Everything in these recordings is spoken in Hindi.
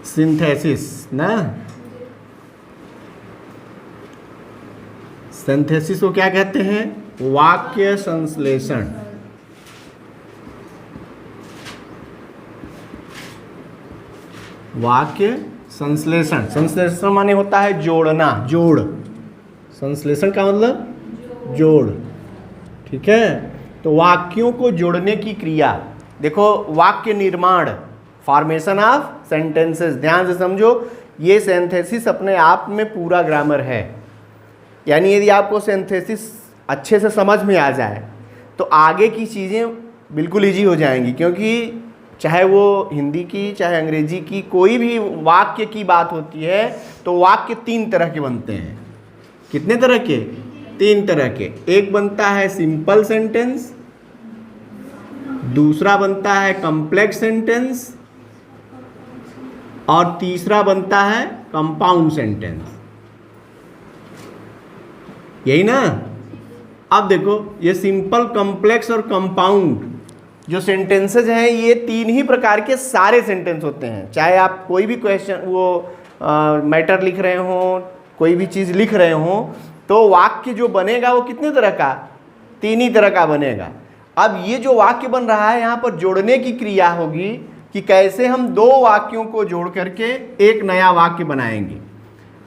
सिंथेसिस ना, सिंथेसिस को क्या कहते हैं? वाक्य संश्लेषण। वाक्य संश्लेषण, संश्लेषण माने होता है जोड़ना, जोड़। संश्लेषण का मतलब जोड़, ठीक है। तो वाक्यों को जोड़ने की क्रिया, देखो वाक्य निर्माण, फॉर्मेशन ऑफ सेंटेंसेस, ध्यान से समझो। ये सिंथेसिस अपने आप में पूरा ग्रामर है। यानी यदि आपको सिंथेसिस अच्छे से समझ में आ जाए तो आगे की चीज़ें बिल्कुल इजी हो जाएंगी, क्योंकि चाहे वो हिंदी की चाहे अंग्रेजी की कोई भी वाक्य की बात होती है तो वाक्य 3 तरह के बनते हैं। कितने तरह के? 3 तरह के। एक बनता है सिंपल सेंटेंस, दूसरा बनता है कॉम्प्लेक्स सेंटेंस, और तीसरा बनता है कंपाउंड सेंटेंस। यही ना? अब देखो ये सिंपल, कॉम्प्लेक्स और कंपाउंड जो सेंटेंसेज हैं, ये 3 ही प्रकार के सारे सेंटेंस होते हैं। चाहे आप कोई भी क्वेश्चन वो मैटर लिख रहे हो, कोई भी चीज़ लिख रहे हो, तो वाक्य जो बनेगा वो कितने तरह का? 3 ही तरह का बनेगा। अब ये जो वाक्य बन रहा है, यहाँ पर जोड़ने की क्रिया होगी कि कैसे हम 2 वाक्यों को जोड़ करके एक नया वाक्य बनाएंगे।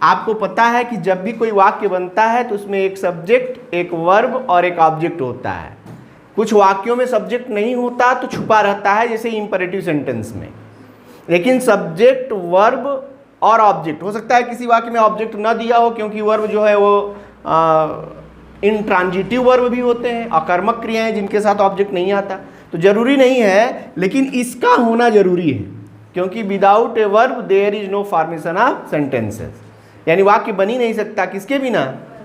आपको पता है कि जब भी कोई वाक्य बनता है तो उसमें एक सब्जेक्ट, एक वर्ब और एक ऑब्जेक्ट होता है। कुछ वाक्यों में सब्जेक्ट नहीं होता तो छुपा रहता है, जैसे इंपरेटिव सेंटेंस में। लेकिन सब्जेक्ट, वर्ब और ऑब्जेक्ट, हो सकता है किसी वाक्य में ऑब्जेक्ट ना दिया हो, क्योंकि वर्ब जो है वो इंट्रांजिटिव वर्ब भी होते हैं, अकर्मक क्रियाएं जिनके साथ ऑब्जेक्ट नहीं आता। तो जरूरी नहीं है, लेकिन इसका होना जरूरी है, क्योंकि without a verb there is no formation of sentences. यानी वाक्य बन ही नहीं सकता किसके बिना?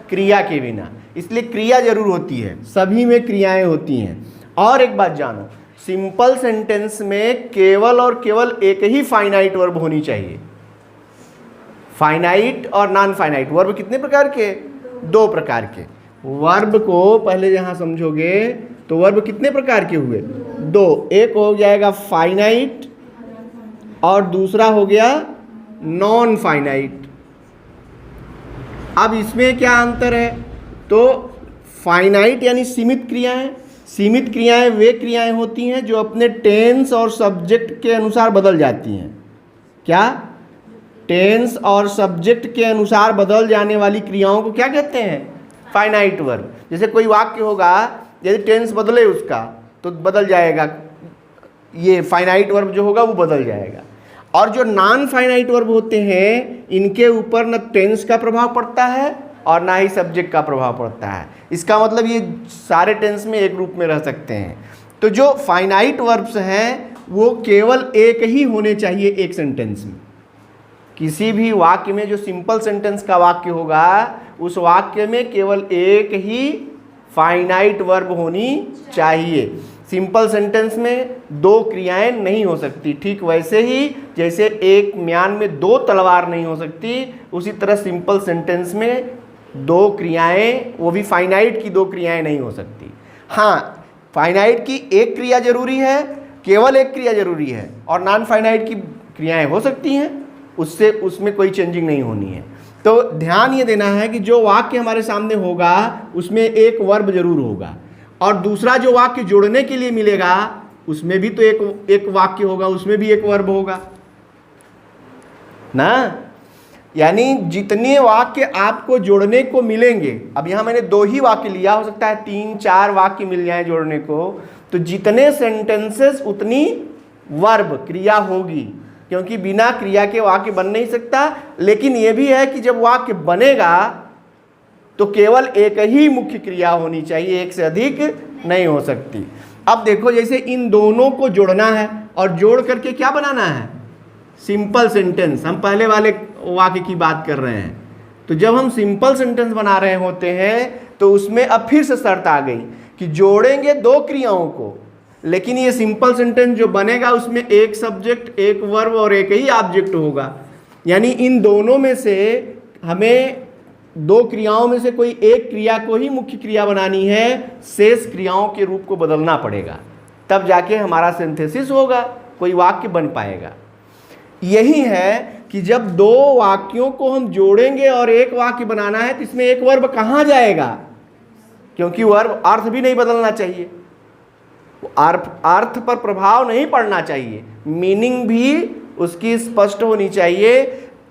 क्रिया के बिना। इसलिए क्रिया जरूर होती है, सभी में क्रियाएं होती हैं। और एक बात जानो, सिंपल सेंटेंस में केवल और केवल एक ही फाइनाइट वर्ब होनी चाहिए। फाइनाइट और नॉन फाइनाइट वर्ब कितने प्रकार के? 2 प्रकार के। वर्ब को पहले यहां समझोगे तो वर्ब कितने प्रकार के हुए? 2। एक हो जाएगा फाइनाइट और दूसरा हो गया नॉन फाइनाइट। अब इसमें क्या अंतर है? तो फाइनाइट यानी सीमित क्रियाएं। सीमित क्रियाएं वे क्रियाएं होती हैं जो अपने टेंस और सब्जेक्ट के अनुसार बदल जाती हैं। क्या? टेंस और सब्जेक्ट के अनुसार बदल जाने वाली क्रियाओं को क्या कहते हैं? Finite verb. जैसे कोई वाक्य होगा, यदि टेंस बदले उसका तो बदल जाएगा, ये फाइनाइट वर्ब जो होगा वो बदल जाएगा। और जो नॉन फाइनाइट वर्ब होते हैं, इनके ऊपर न टेंस का प्रभाव पड़ता है और ना ही सब्जेक्ट का प्रभाव पड़ता है। इसका मतलब ये सारे टेंस में एक रूप में रह सकते हैं। तो जो फाइनाइट वर्ब्स हैं वो केवल एक ही होने चाहिए एक सेंटेंस में। किसी भी वाक्य में जो सिंपल सेंटेंस का वाक्य होगा, उस वाक्य में केवल एक ही फाइनाइट वर्ब होनी चाहिए। सिंपल सेंटेंस में 2 क्रियाएं नहीं हो सकती। ठीक वैसे ही जैसे एक म्यान में 2 तलवार नहीं हो सकती, उसी तरह सिंपल सेंटेंस में 2 क्रियाएं, वो भी फाइनाइट की 2 क्रियाएं नहीं हो सकती। हाँ, फाइनाइट की एक क्रिया जरूरी है, केवल एक क्रिया जरूरी है, और नॉन फाइनाइट की क्रियाएं हो सकती हैं, उससे उसमें कोई चेंजिंग नहीं होनी है। तो ध्यान ये देना है कि जो वाक्य हमारे सामने होगा उसमें एक वर्ब जरूर होगा, और दूसरा जो वाक्य जोड़ने के लिए मिलेगा उसमें भी तो एक वाक्य होगा, उसमें भी एक वर्ब होगा ना। यानी जितने वाक्य आपको जोड़ने को मिलेंगे, अब यहाँ मैंने 2 ही वाक्य लिया, हो सकता है 3-4 वाक्य मिल जाए जोड़ने को, तो जितने सेंटेंसेस उतनी वर्ब क्रिया होगी, क्योंकि बिना क्रिया के वाक्य बन नहीं सकता। लेकिन यह भी है कि जब वाक्य बनेगा तो केवल एक ही मुख्य क्रिया होनी चाहिए, एक से अधिक नहीं हो सकती। अब देखो, जैसे इन दोनों को जोड़ना है और जोड़ करके क्या बनाना है? Simple sentence. हम पहले वाले वाक्य की बात कर रहे हैं। तो जब हम सिंपल सेंटेंस बना रहे होते हैं तो उसमें अब फिर से शर्त आ गई कि जोड़ेंगे 2 क्रियाओं को, लेकिन ये सिंपल सेंटेंस जो बनेगा उसमें एक सब्जेक्ट, एक वर्ब और एक ही ऑब्जेक्ट होगा। यानी इन दोनों में से हमें 2 क्रियाओं में से कोई एक क्रिया को ही मुख्य क्रिया बनानी है, शेष क्रियाओं के रूप को बदलना पड़ेगा, तब जाके हमारा सिंथेसिस होगा, कोई वाक्य बन पाएगा। यही है कि जब दो वाक्यों को हम जोड़ेंगे और एक वाक्य बनाना है तो इसमें एक वर्ब कहाँ जाएगा, क्योंकि वर्ब अर्थ भी नहीं बदलना चाहिए, अर्थ पर प्रभाव नहीं पड़ना चाहिए, मीनिंग भी उसकी स्पष्ट होनी चाहिए।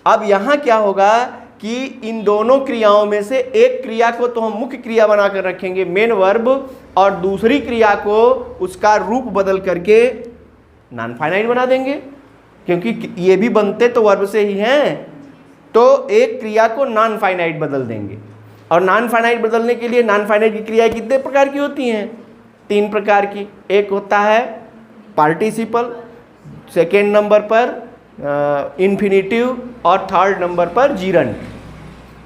अब यहाँ क्या होगा कि इन दोनों क्रियाओं में से एक क्रिया को तो हम मुख्य क्रिया बनाकर रखेंगे, मेन वर्ब, और दूसरी क्रिया को उसका रूप बदल करके नॉन फाइनाइट बना देंगे, क्योंकि ये भी बनते तो वर्ब से ही हैं। तो एक क्रिया को नॉन फाइनाइट बदल देंगे, और नॉन फाइनाइट बदलने के लिए नॉन फाइनाइट की क्रियाएं कितने प्रकार की होती हैं? 3 प्रकार की। एक होता है पार्टिसिपल, सेकेंड नंबर पर इन्फिनिटिव, और थर्ड नंबर पर जीरंड।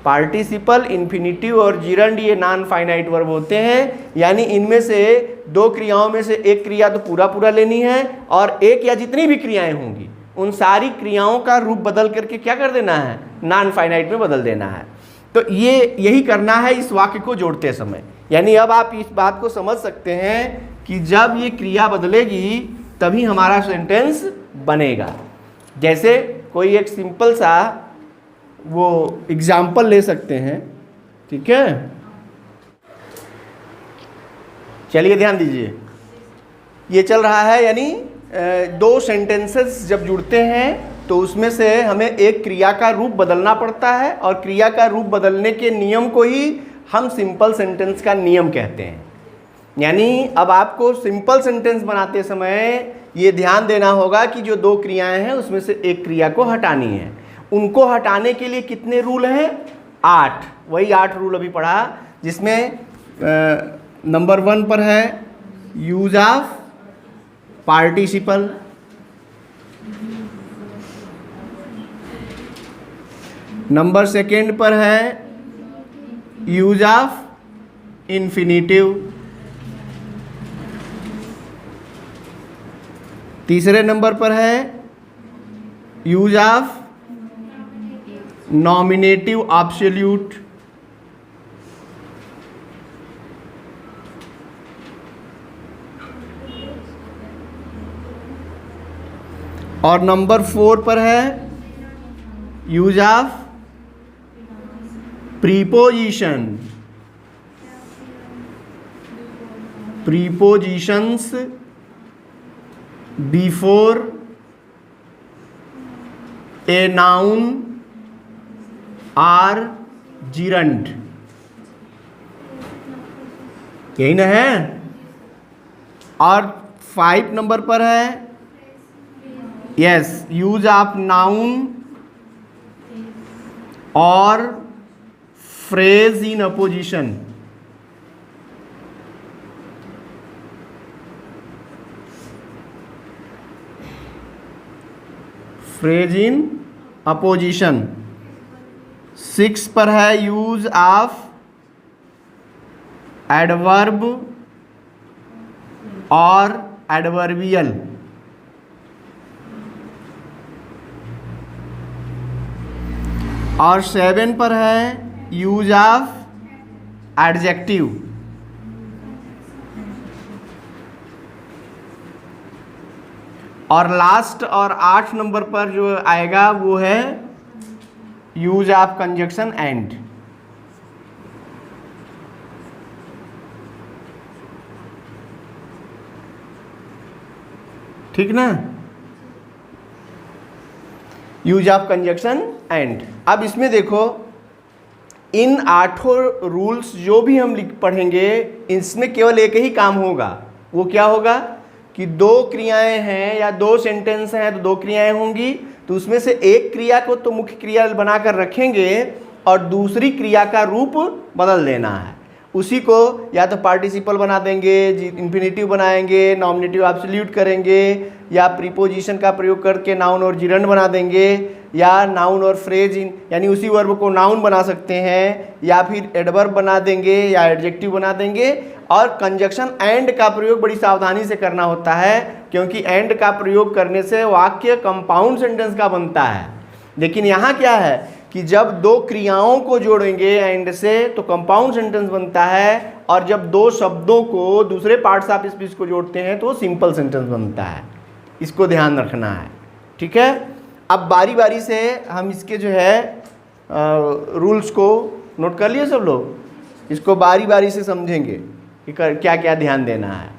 पार्टिसिपल, इन्फिनिटिव और जीरंड ये नॉन फाइनाइट वर्ब होते हैं, यानी इनमें से दो क्रियाओं में से एक क्रिया तो पूरा पूरा लेनी है, और एक या जितनी भी क्रियाएं होंगी उन सारी क्रियाओं का रूप बदल करके क्या कर देना है, नॉन फाइनाइट में बदल देना है। तो ये यही करना है इस वाक्य को जोड़ते समय। यानी अब आप इस बात को समझ सकते हैं कि जब ये क्रिया बदलेगी तभी हमारा सेंटेंस बनेगा। जैसे कोई एक सिंपल सा वो एग्जाम्पल ले सकते हैं, ठीक है? चलिए ध्यान दीजिए, ये चल रहा है, यानी दो सेंटेंसेस जब जुड़ते हैं तो उसमें से हमें एक क्रिया का रूप बदलना पड़ता है, और क्रिया का रूप बदलने के नियम को ही हम सिंपल सेंटेंस का नियम कहते हैं। यानी अब आपको सिंपल सेंटेंस बनाते समय ये ध्यान देना होगा कि जो दो क्रियाएं हैं उसमें से एक क्रिया को हटानी है। उनको हटाने के लिए कितने रूल हैं? 8। वही 8 रूल अभी पढ़ा, जिसमें नंबर 1 पर है यूज ऑफ पार्टिसिपल, नंबर 2 पर है यूज ऑफ इन्फिनिटिव, तीसरे नंबर पर है यूज ऑफ नॉमिनेटिव एब्सोल्यूट, और नंबर 4 पर है use of preposition, prepositions before a noun or gerund. यही ना है? और 5 नंबर पर है यस यूज ऑफ नाउन और phrase in apposition. Phrase in apposition. 6 पर है यूज ऑफ एडवर्ब और एडवर्बियल। और 7 पर है यूज ऑफ एडजेक्टिव। और लास्ट और 8 नंबर पर जो आएगा वो है यूज ऑफ कंजक्शन एंड। ठीक ना? Use of conjunction and. अब इसमें देखो, इन 8 रूल्स जो भी हम पढ़ेंगे इसमें केवल एक ही काम होगा। वो क्या होगा कि 2 क्रियाएं हैं या 2 सेंटेंस हैं तो 2 क्रियाएं होंगी, तो उसमें से एक क्रिया को तो मुख्य क्रिया बनाकर रखेंगे और दूसरी क्रिया का रूप बदल देना है। उसी को या तो पार्टिसिपल बना देंगे, इन्फिनिटिव बनाएंगे, नॉमिनेटिव एब्सोल्यूट करेंगे, या प्रीपोजिशन का प्रयोग करके नाउन और जिरंड बना देंगे, या नाउन और फ्रेज इन यानी उसी वर्ब को नाउन बना सकते हैं, या फिर एडवर्ब बना देंगे या एडजेक्टिव बना देंगे। और कंजक्शन एंड का प्रयोग बड़ी सावधानी से करना होता है, क्योंकि एंड का प्रयोग करने से वाक्य कंपाउंड सेंटेंस का बनता है। लेकिन यहाँ क्या है कि जब 2 क्रियाओं को जोड़ेंगे एंड से तो कंपाउंड सेंटेंस बनता है, और जब 2 शब्दों को दूसरे पार्ट्स ऑफ स्पीच को जोड़ते हैं तो सिंपल सेंटेंस बनता है। इसको ध्यान रखना है, ठीक है? अब बारी बारी से हम इसके जो है रूल्स को नोट कर लिए सब लोग, इसको बारी बारी से समझेंगे कि क्या क्या ध्यान देना है।